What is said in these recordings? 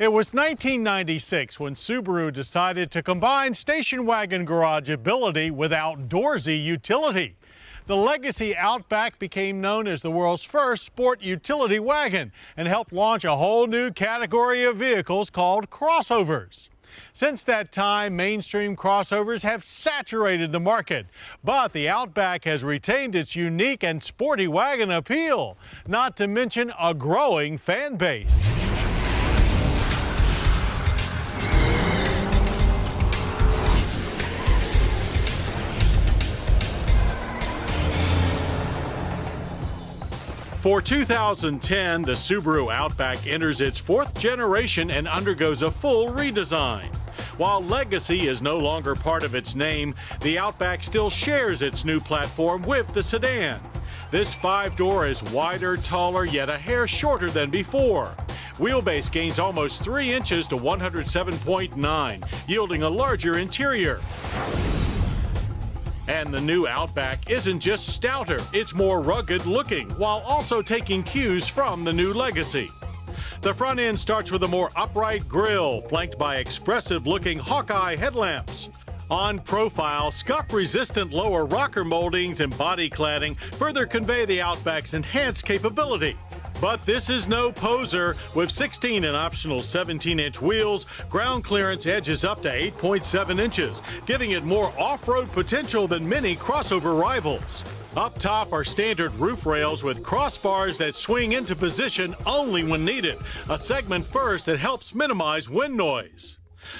It was 1996 when Subaru decided to combine station wagon garage ability with outdoorsy utility. The Legacy Outback became known as the world's first sport utility wagon and helped launch a whole new category of vehicles called crossovers. Since that time, mainstream crossovers have saturated the market, but the Outback has retained its unique and sporty wagon appeal, not to mention a growing fan base. For 2010, the Subaru Outback enters its fourth generation and undergoes a full redesign. While Legacy is no longer part of its name, the Outback still shares its new platform with the sedan. This five-door is wider, taller, yet a hair shorter than before. Wheelbase gains almost 3 inches to 107.9, yielding a larger interior. And the new Outback isn't just stouter, it's more rugged looking, while also taking cues from the new Legacy. The front end starts with a more upright grille, flanked by expressive-looking Hawkeye headlamps. On profile, scuff-resistant lower rocker moldings and body cladding further convey the Outback's enhanced capability. But this is no poser. With 16 and optional 17-inch wheels, ground clearance edges up to 8.7 inches, giving it more off-road potential than many crossover rivals. Up top are standard roof rails with crossbars that swing into position only when needed, a segment first that helps minimize wind noise.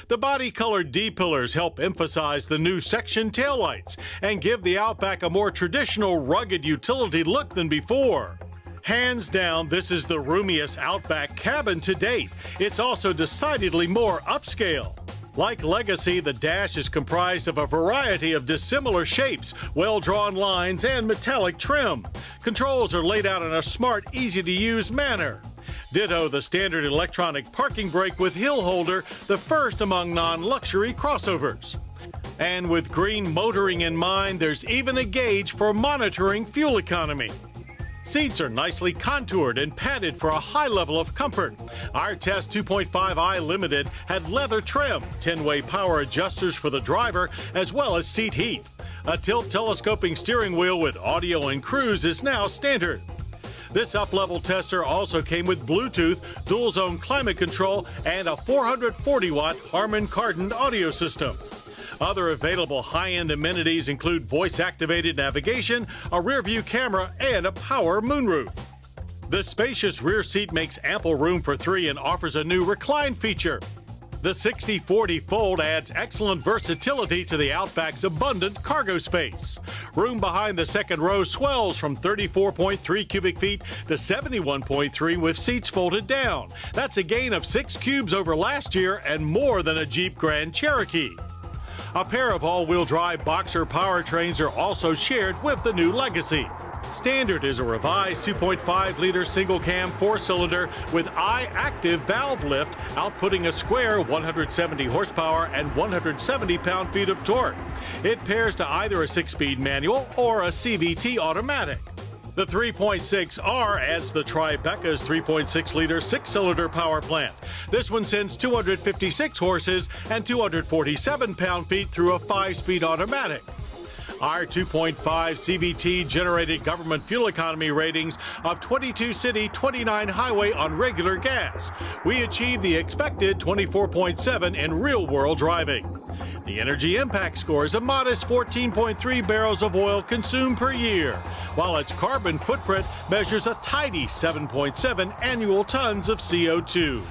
The body-colored D-pillars help emphasize the new section taillights and give the Outback a more traditional rugged utility look than before. Hands down, this is the roomiest Outback cabin to date. It's also decidedly more upscale. Like Legacy, the dash is comprised of a variety of dissimilar shapes, well-drawn lines, and metallic trim. Controls are laid out in a smart, easy-to-use manner. Ditto the standard electronic parking brake with hill holder, the first among non-luxury crossovers. And with green motoring in mind, there's even a gauge for monitoring fuel economy. Seats are nicely contoured and padded for a high level of comfort. Our Test 2.5i Limited had leather trim, 10-way power adjusters for the driver, as well as seat heat. A tilt telescoping steering wheel with audio and cruise is now standard. This up-level tester also came with Bluetooth, dual-zone climate control, and a 440-watt Harman Kardon audio system. Other available high-end amenities include voice-activated navigation, a rear-view camera, and a power moonroof. The spacious rear seat makes ample room for 3 and offers a new recline feature. The 60/40 fold adds excellent versatility to the Outback's abundant cargo space. Room behind the second row swells from 34.3 cubic feet to 71.3 with seats folded down. That's a gain of 6 cubes over last year and more than a Jeep Grand Cherokee. A pair of all-wheel drive Boxer powertrains are also shared with the new Legacy. Standard is a revised 2.5-liter single-cam 4-cylinder with I-active valve lift, outputting a square 170 horsepower and 170 pound-feet of torque. It pairs to either a 6-speed manual or a CVT automatic. The 3.6R adds the Tribeca's 3.6-liter 6-cylinder power plant. This one sends 256 horses and 247 pound-feet through a 5-speed automatic. Our 2.5 CVT generated government fuel economy ratings of 22 city, 29 highway on regular gas. We achieved the expected 24.7 in real-world driving. The energy impact score is a modest 14.3 barrels of oil consumed per year, while its carbon footprint measures a tidy 7.7 annual tons of CO2.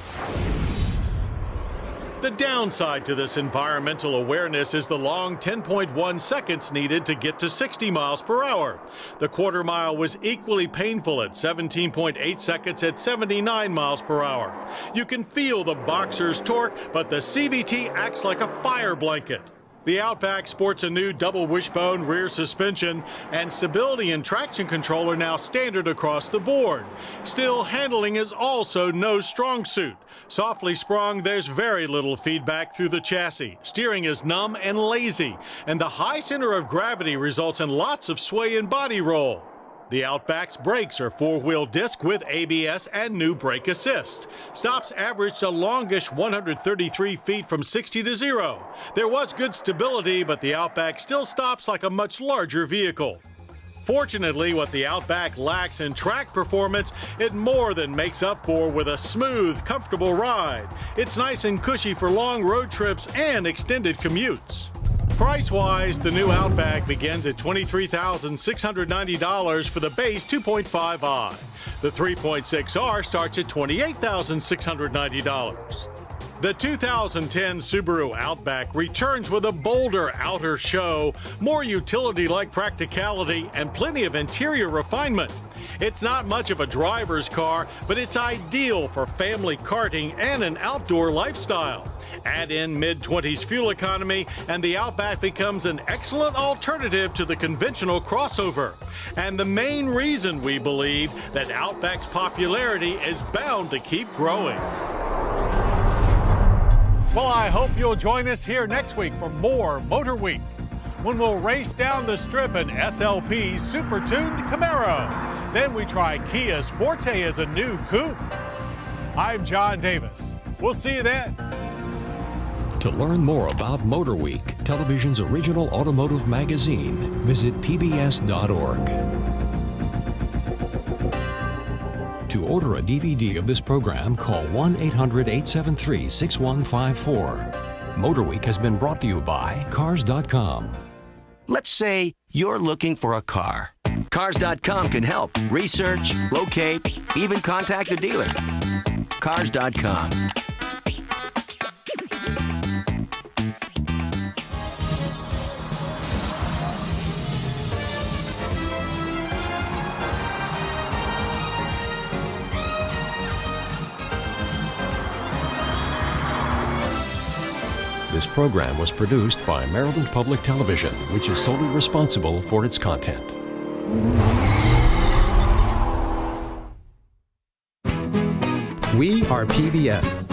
The downside to this environmental awareness is the long 10.1 seconds needed to get to 60 miles per hour. The quarter mile was equally painful at 17.8 seconds at 79 miles per hour. You can feel the Boxer's torque, but the CVT acts like a fire blanket. The Outback sports a new double wishbone rear suspension, and stability and traction control are now standard across the board. Still, handling is also no strong suit. Softly sprung, there's very little feedback through the chassis. Steering is numb and lazy, and the high center of gravity results in lots of sway and body roll. The Outback's brakes are four-wheel disc with ABS and new brake assist. Stops averaged a longish 133 feet from 60 to 0. There was good stability, but the Outback still stops like a much larger vehicle. Fortunately, what the Outback lacks in track performance, it more than makes up for with a smooth, comfortable ride. It's nice and cushy for long road trips and extended commutes. Price-wise, the new Outback begins at $23,690 for the base 2.5i. The 3.6R starts at $28,690. The 2010 Subaru Outback returns with a bolder outer show, more utility-like practicality, and plenty of interior refinement. It's not much of a driver's car, but it's ideal for family karting and an outdoor lifestyle. Add in mid-20s fuel economy, and the Outback becomes an excellent alternative to the conventional crossover. And the main reason we believe that Outback's popularity is bound to keep growing. Well, I hope you'll join us here next week for more Motorweek, when we'll race down the strip in SLP's super-tuned Camaro. Then we try Kia's Forte as a new coupe. I'm John Davis. We'll see you then. To learn more about Motorweek, television's original automotive magazine, visit pbs.org. To order a DVD of this program, call 1-800-873-6154. Motorweek has been brought to you by Cars.com. Let's say you're looking for a car. Cars.com can help research, locate, even contact a dealer. Cars.com. This program was produced by Maryland Public Television, which is solely responsible for its content. We are PBS.